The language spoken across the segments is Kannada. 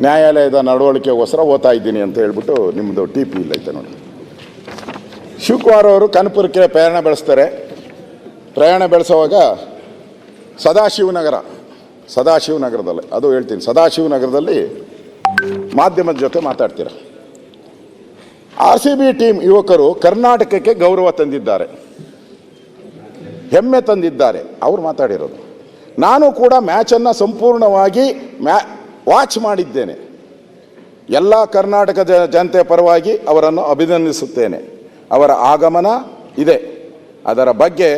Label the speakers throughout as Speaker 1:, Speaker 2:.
Speaker 1: ನ್ಯಾಯಾಲಯದ ನಡವಳಿಕೆಗೋಸ್ಕರ ಓದ್ತಾ ಇದ್ದೀನಿ ಅಂತ ಹೇಳ್ಬಿಟ್ಟು ನಿಮ್ಮದು ಟಿ ಪಿ ಇಲ್ಲ ಐತೆ ನೋಡಿ. ಶಿವಕುಮಾರ್ ಅವರು ಕನಕಪುರಕ್ಕೆ ಪ್ರಯಾಣ ಬೆಳೆಸ್ತಾರೆ. ಪ್ರಯಾಣ ಬೆಳೆಸುವಾಗ ಸದಾಶಿವನಗರದಲ್ಲಿ ಅದು ಹೇಳ್ತೀನಿ, ಸದಾಶಿವನಗರದಲ್ಲಿ ಮಾಧ್ಯಮದ ಜೊತೆ ಮಾತಾಡ್ತೀರ. RCB ಟೀಮ್ ಯುವಕರು ಕರ್ನಾಟಕಕ್ಕೆ ಗೌರವ ತಂದಿದ್ದಾರೆ, ಹೆಮ್ಮೆ ತಂದಿದ್ದಾರೆ. ಅವ್ರು ಮಾತಾಡಿರೋದು. ನಾನು ಕೂಡ ಮ್ಯಾಚನ್ನು ಸಂಪೂರ್ಣವಾಗಿ ವಾಚ್ ಮಾಡಿದ್ದೇನೆ. ಎಲ್ಲ ಕರ್ನಾಟಕದ ಜನತೆ ಪರವಾಗಿ ಅವರನ್ನು ಅಭಿನಂದಿಸುತ್ತೇನೆ. ಅವರ ಆಗಮನ ಇದೆ. ಅದರ ಬಗ್ಗೆ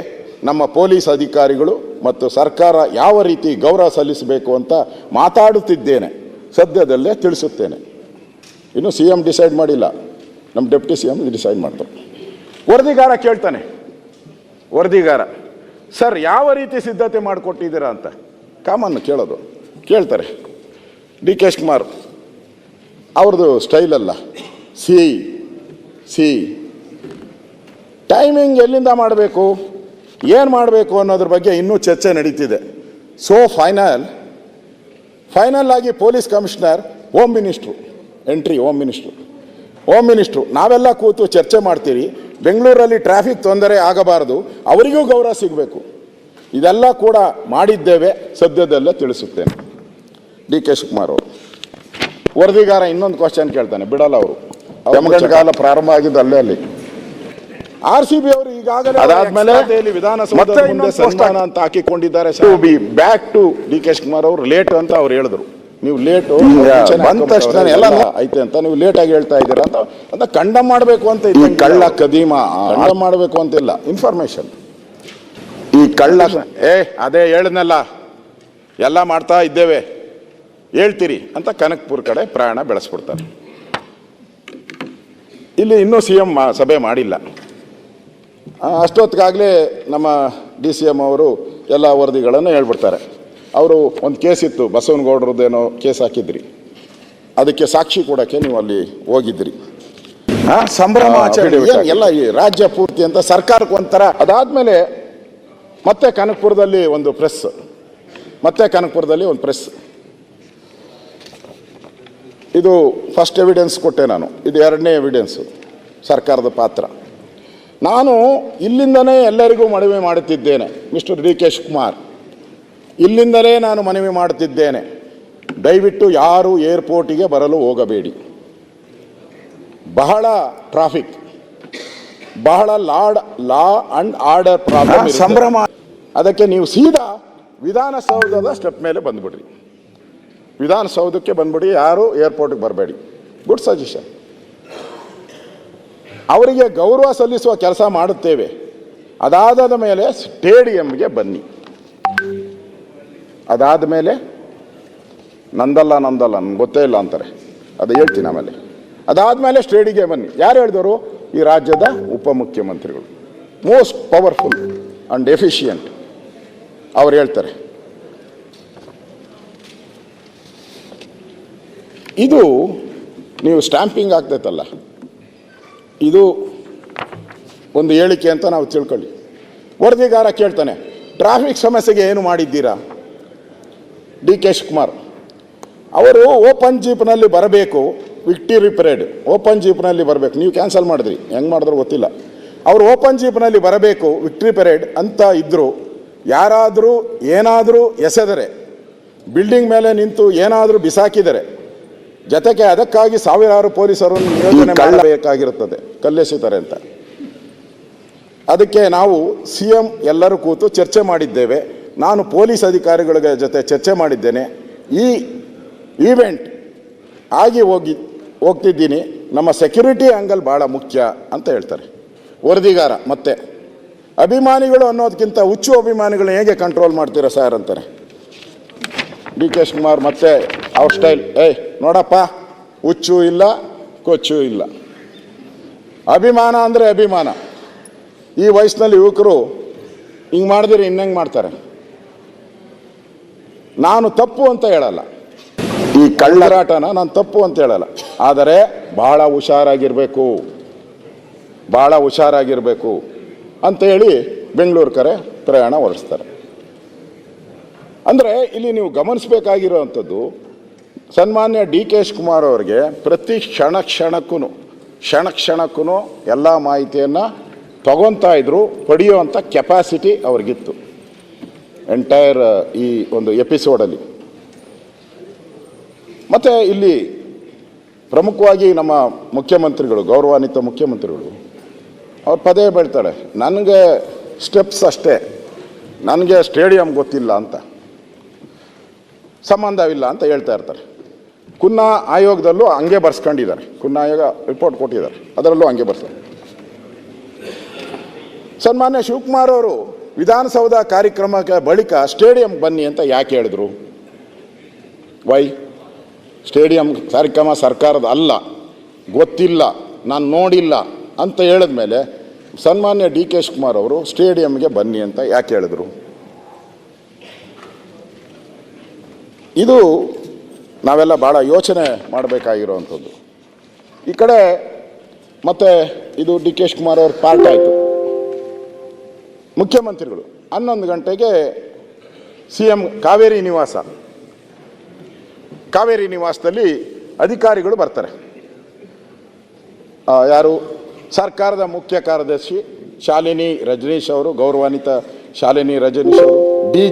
Speaker 1: ನಮ್ಮ ಪೊಲೀಸ್ ಅಧಿಕಾರಿಗಳು ಮತ್ತು ಸರ್ಕಾರ ಯಾವ ರೀತಿ ಗೌರವ ಸಲ್ಲಿಸಬೇಕು ಅಂತ ಮಾತಾಡುತ್ತಿದ್ದೇನೆ. ಸದ್ಯದಲ್ಲೇ ತಿಳಿಸುತ್ತೇನೆ. ಇನ್ನು CM ಡಿಸೈಡ್ ಮಾಡಿಲ್ಲ, ನಮ್ಮ ಡೆಪ್ಟಿ CM ಡಿಸೈಡ್ ಮಾಡ್ತಾರೆ. ವರದಿಗಾರ ಕೇಳ್ತಾನೆ, ವರದಿಗಾರ ಸರ್ ಯಾವ ರೀತಿ ಸಿದ್ಧತೆ ಮಾಡಿಕೊಟ್ಟಿದ್ದೀರಾ ಅಂತ ಕಾಮನ್ ಕೇಳೋದು. ಕೇಳ್ತಾರೆ DK ಶಿವಕುಮಾರ್ ಅವ್ರದ್ದು ಸ್ಟೈಲಲ್ಲ, ಸಿ ಟೈಮಿಂಗ್ ಎಲ್ಲಿಂದ ಮಾಡಬೇಕು, ಏನು ಮಾಡಬೇಕು ಅನ್ನೋದ್ರ ಬಗ್ಗೆ ಇನ್ನೂ ಚರ್ಚೆ ನಡೀತಿದೆ. ಸೊ ಫೈನಲ್ ಆಗಿ ಪೊಲೀಸ್ ಕಮಿಷನರ್, ಹೋಮ್ ಮಿನಿಸ್ಟ್ರು ನಾವೆಲ್ಲ ಕೂತು ಚರ್ಚೆ ಮಾಡ್ತೀರಿ. ಬೆಂಗಳೂರಲ್ಲಿ ಟ್ರಾಫಿಕ್ ತೊಂದರೆ ಆಗಬಾರದು, ಅವರಿಗೂ ಗೌರವ ಸಿಗಬೇಕು. ಇದೆಲ್ಲ ಕೂಡ ಮಾಡಿದ್ದೇವೆ, ಸದ್ಯದಲ್ಲೇ ತಿಳಿಸುತ್ತೇನೆ. DK ಶಿವಕುಮಾರ್ ಅವರು. ವರದಿಗಾರ ಇನ್ನೊಂದು ಕ್ವಶನ್ ಕೇಳ್ತಾನೆ, ಬಿಡಲ್ಲ ಅವರು. ಕಾಲ ಪ್ರಾರಂಭ ಆಗಿದ್ದು ಅಲ್ಲಿ RCB ಅವರು ಈಗಾಗಲೇ ಅದಾದ್ಮೇಲೆ ವಿಧಾನಸೌಧದ ಮುಂದೆ ಸನ್ಮಾನ ಅಂತ ಹಾಕಿಕೊಂಡಿದ್ದಾರೆ. ಬ್ಯಾಕ್ ಟು DK ಶಿವಕುಮಾರ್ ಅವರು ಲೇಟ್ ಅಂತ ಅವ್ರು ಹೇಳಿದ್ರು. ನೀವು ಲೇಟು ಬಂದ ತಕ್ಷಣ ಎಲ್ಲ ಐತೆ ಅಂತ ನೀವು ಲೇಟಾಗಿ ಹೇಳ್ತಾ ಇದ್ದೀರಾ ಅಂತ ಕಂಡಮ್ ಮಾಡಬೇಕು ಅಂತ ಈ ಕಳ್ಳ ಕದೀಮ ಕಂಡಮ್ ಮಾಡಬೇಕು ಅಂತಿಲ್ಲ. ಇನ್ಫಾರ್ಮೇಶನ್ ಈ ಕಳ್ಳ ಅದೇ ಹೇಳಿದ್ನಲ್ಲ, ಎಲ್ಲ ಮಾಡ್ತಾ ಇದ್ದೇವೆ ಹೇಳ್ತೀರಿ ಅಂತ ಕನಕಪುರ ಕಡೆ ಪ್ರಯಾಣ ಬೆಳೆಸ್ಬಿಡ್ತಾರೆ. ಇಲ್ಲಿ ಇನ್ನೂ CM ಸಭೆ ಮಾಡಿಲ್ಲ. ಅಷ್ಟೊತ್ತಿಗಾಗಲೇ ನಮ್ಮ DCM ಅವರು ಎಲ್ಲ ವರದಿಗಳನ್ನು ಹೇಳ್ಬಿಡ್ತಾರೆ. ಅವರು ಒಂದು ಕೇಸ್ ಇತ್ತು, ಬಸವನಗೌಡರದ್ದೇನೋ ಕೇಸ್ ಹಾಕಿದ್ರಿ, ಅದಕ್ಕೆ ಸಾಕ್ಷಿ ಕೊಡೋಕ್ಕೆ ನೀವು ಅಲ್ಲಿ ಹೋಗಿದ್ರಿ. ಸಂಭ್ರಮ ಆಚರಣೆ ಎಲ್ಲ ಈ ರಾಜ್ಯ ಪೂರ್ತಿ ಅಂತ ಸರ್ಕಾರಕ್ಕೆ ಒಂಥರ. ಅದಾದಮೇಲೆ ಮತ್ತೆ ಕನಕಪುರದಲ್ಲಿ ಒಂದು ಪ್ರೆಸ್, ಇದು ಫಸ್ಟ್ ಎವಿಡೆನ್ಸ್ ಕೊಟ್ಟೆ ನಾನು, ಇದು ಎರಡನೇ ಎವಿಡೆನ್ಸು ಸರ್ಕಾರದ ಪಾತ್ರ. ನಾನು ಇಲ್ಲಿಂದನೇ ಎಲ್ಲರಿಗೂ ಮನವಿ ಮಾಡುತ್ತಿದ್ದೇನೆ, ಮಿಸ್ಟರ್ DK ಶಿವಕುಮಾರ್, ಇಲ್ಲಿಂದಲೇ ನಾನು ಮನವಿ ಮಾಡುತ್ತಿದ್ದೇನೆ, ದಯವಿಟ್ಟು ಯಾರು ಏರ್ಪೋರ್ಟಿಗೆ ಬರಲು ಹೋಗಬೇಡಿ. ಬಹಳ ಟ್ರಾಫಿಕ್, ಬಹಳ ಲಾ ಅಂಡ್ ಆರ್ಡರ್ ಪ್ರಾಬ್ಲಮ್, ಸಂಭ್ರಮ. ಅದಕ್ಕೆ ನೀವು ಸೀದಾ ವಿಧಾನಸೌಧದ ಸ್ಟೆಪ್ ಮೇಲೆ ಬಂದ್ಬಿಡ್ರಿ, ವಿಧಾನಸೌಧಕ್ಕೆ ಬಂದ್ಬಿಡಿ, ಯಾರು ಏರ್ಪೋರ್ಟ್ಗೆ ಬರಬೇಡಿ. Good suggestion. ಅವರಿಗೆ ಗೌರವ ಸಲ್ಲಿಸುವ ಕೆಲಸ ಮಾಡುತ್ತೇವೆ. ಅದಾದ ಮೇಲೆ ಸ್ಟೇಡಿಯಂಗೆ ಬನ್ನಿ. ಅದಾದ ಮೇಲೆ ನಂದಲ್ಲ ನನ್ಗೆ ಗೊತ್ತೇ ಇಲ್ಲ ಅಂತಾರೆ, ಅದು ಹೇಳ್ತೀನಿ ಆಮೇಲೆ. ಅದಾದಮೇಲೆ ಸ್ಟೇಡಿಯಂಗೆ ಬನ್ನಿ. ಯಾರು ಹೇಳಿದವರು? ಈ ರಾಜ್ಯದ ಉಪಮುಖ್ಯಮಂತ್ರಿಗಳು, ಮೋಸ್ಟ್ ಪವರ್ಫುಲ್ ಆ್ಯಂಡ್ ಎಫಿಷಿಯಂಟ್. ಅವ್ರು ಹೇಳ್ತಾರೆ. ಇದು ನೀವು ಸ್ಟ್ಯಾಂಪಿಂಗ್ ಆಗ್ತೈತಲ್ಲ, ಇದು ಒಂದು ಹೇಳಿಕೆ ಅಂತ ನಾವು ತಿಳ್ಕೊಳ್ಳಿ. ವರದಿಗಾರ ಕೇಳ್ತಾನೆ, ಟ್ರಾಫಿಕ್ ಸಮಸ್ಯೆಗೆ ಏನು ಮಾಡಿದ್ದೀರಾ? DK ಶಿವಕುಮಾರ್ ಅವರು ಓಪನ್ ಜೀಪ್ನಲ್ಲಿ ಬರಬೇಕು, ವಿಕ್ಟರಿ ಪರೇಡ್ ಓಪನ್ ಜೀಪ್ನಲ್ಲಿ ಬರಬೇಕು. ನೀವು ಕ್ಯಾನ್ಸಲ್ ಮಾಡಿದ್ರಿ, ಹೆಂಗೆ ಮಾಡಿದ್ರು ಗೊತ್ತಿಲ್ಲ. ಅವರು ಓಪನ್ ಜೀಪ್ನಲ್ಲಿ ಬರಬೇಕು, ವಿಕ್ಟರಿ ಪರೇಡ್ ಅಂತ ಇದ್ದರು. ಯಾರಾದರೂ ಏನಾದರೂ ಎಸೆದರೆ, ಬಿಲ್ಡಿಂಗ್ ಮೇಲೆ ನಿಂತು ಏನಾದರೂ ಬಿಸಾಕಿದರೆ, ಜೊತೆಗೆ ಅದಕ್ಕಾಗಿ ಸಾವಿರಾರು ಪೊಲೀಸರನ್ನು ನಿಯೋಜನೆ ಮಾಡಬೇಕಾಗಿರುತ್ತದೆ, ಕಲ್ಲೆಸೆಯುತ್ತಾರೆ ಅಂತ. ಅದಕ್ಕೆ ನಾವು CM ಎಲ್ಲರೂ ಕೂತು ಚರ್ಚೆ ಮಾಡಿದ್ದೇವೆ. ನಾನು ಪೊಲೀಸ್ ಅಧಿಕಾರಿಗಳ ಜೊತೆ ಚರ್ಚೆ ಮಾಡಿದ್ದೇನೆ. ಈ ಈವೆಂಟ್ ಆಗಿ ಹೋಗ್ತಿದ್ದೀನಿ, ನಮ್ಮ ಸೆಕ್ಯೂರಿಟಿ ಆ್ಯಂಗಲ್ ಭಾಳ ಮುಖ್ಯ ಅಂತ ಹೇಳ್ತಾರೆ. ವರದಿಗಾರ ಮತ್ತೆ, ಅಭಿಮಾನಿಗಳು ಅನ್ನೋದಕ್ಕಿಂತ ಹುಚ್ಚು ಅಭಿಮಾನಿಗಳನ್ನ ಹೇಗೆ ಕಂಟ್ರೋಲ್ ಮಾಡ್ತೀರಾ ಸರ್ ಅಂತಾರೆ. DK ಶಿವಕುಮಾರ್ ಮತ್ತೆ ಅವ್ರ ಸ್ಟೈಲ್, ನೋಡಪ್ಪ, ಹುಚ್ಚು ಇಲ್ಲ ಕೊಚ್ಚು ಇಲ್ಲ, ಅಭಿಮಾನ ಅಂದರೆ ಅಭಿಮಾನ. ಈ ವಯಸ್ಸಿನಲ್ಲಿ ಯುವಕರು ಹಿಂಗೆ ಮಾಡಿದ್ರೆ ಇನ್ನಂಗೆ ಮಾಡ್ತಾರೆ. ನಾನು ತಪ್ಪು ಅಂತ ಹೇಳಲ್ಲ, ಈ ಕಳ್ಳರಾಟನ ನಾನು ತಪ್ಪು ಅಂತ ಹೇಳಲ್ಲ, ಆದರೆ ಭಾಳ ಹುಷಾರಾಗಿರಬೇಕು ಅಂತ ಹೇಳಿ ಬೆಂಗಳೂರು ಕಡೆ ಪ್ರಯಾಣ ಹೊರಡಿಸ್ತಾರೆ. ಅಂದರೆ ಇಲ್ಲಿ ನೀವು ಗಮನಿಸಬೇಕಾಗಿರೋವಂಥದ್ದು, ಸನ್ಮಾನ್ಯ ಡಿ ಕೆ ಶಿವಕುಮಾರ್ ಅವರಿಗೆ ಪ್ರತಿ ಕ್ಷಣಕ್ಕೂ ಎಲ್ಲ ಮಾಹಿತಿಯನ್ನು ತಗೊತಾ ಇದ್ರು, ಪಡೆಯುವಂಥ ಕೆಪಾಸಿಟಿ ಅವ್ರಿಗಿತ್ತು ಎಂಟೈರ್ ಈ ಒಂದು ಎಪಿಸೋಡಲ್ಲಿ. ಮತ್ತು ಇಲ್ಲಿ ಪ್ರಮುಖವಾಗಿ ನಮ್ಮ ಮುಖ್ಯಮಂತ್ರಿಗಳು, ಗೌರವಾನ್ವಿತ ಮುಖ್ಯಮಂತ್ರಿಗಳು, ಅವ್ರು ಪದೇ ಬೀಳ್ತಾರೆ, ನನಗೆ ಸ್ಟೆಪ್ಸ್ ಅಷ್ಟೇ, ನನಗೆ ಸ್ಟೇಡಿಯಂ ಗೊತ್ತಿಲ್ಲ ಅಂತ, ಸಂಬಂಧವಿಲ್ಲ ಅಂತ ಹೇಳ್ತಾ ಇರ್ತಾರೆ. ಕುನ್ನಾ ಆಯೋಗದಲ್ಲೂ ಹಂಗೆ ಬರ್ಸ್ಕೊಂಡಿದ್ದಾರೆ, ಕುನ್ನಾ ಆಯೋಗ ರಿಪೋರ್ಟ್ ಕೊಟ್ಟಿದ್ದಾರೆ, ಅದರಲ್ಲೂ ಹಂಗೆ ಬರ್ಸ್ತಾರೆ. ಸನ್ಮಾನ್ಯ ಶಿವಕುಮಾರ್ ಅವರು ವಿಧಾನಸೌಧ ಕಾರ್ಯಕ್ರಮಕ್ಕೆ ಬಳಿಕ ಸ್ಟೇಡಿಯಂ ಬನ್ನಿ ಅಂತ ಯಾಕೆ ಹೇಳಿದ್ರು? ವೈ? ಸ್ಟೇಡಿಯಂ ಕಾರ್ಯಕ್ರಮ ಸರ್ಕಾರದ ಅಲ್ಲ, ಗೊತ್ತಿಲ್ಲ, ನಾನು ನೋಡಿಲ್ಲ ಅಂತ ಹೇಳಿದ್ಮೇಲೆ ಸನ್ಮಾನ್ಯ ಡಿ ಕೆ ಶಿವಕುಮಾರ್ ಅವರು ಸ್ಟೇಡಿಯಂಗೆ ಬನ್ನಿ ಅಂತ ಯಾಕೆ ಹೇಳಿದ್ರು? ಇದು ನಾವೆಲ್ಲ ಭಾಳ ಯೋಚನೆ ಮಾಡಬೇಕಾಗಿರುವಂಥದ್ದು. ಈ ಕಡೆ ಮತ್ತೆ ಇದು ಡಿ ಕೆ ಶಿವಕುಮಾರ್ ಅವ್ರ ಪಾರ್ಟ್ ಆಯಿತು. ಮುಖ್ಯಮಂತ್ರಿಗಳು 11 ಗಂಟೆಗೆ CM ಕಾವೇರಿ ನಿವಾಸದಲ್ಲಿ ಅಧಿಕಾರಿಗಳು ಬರ್ತಾರೆ. ಯಾರು? ಸರ್ಕಾರದ ಮುಖ್ಯ ಕಾರ್ಯದರ್ಶಿ ಶಾಲಿನಿ ರಜನೀಶ್ ಅವರು, ಗೌರವಾನ್ವಿತ ಶಾಲಿನಿ ರಜನೀಶ್ ಅವರು,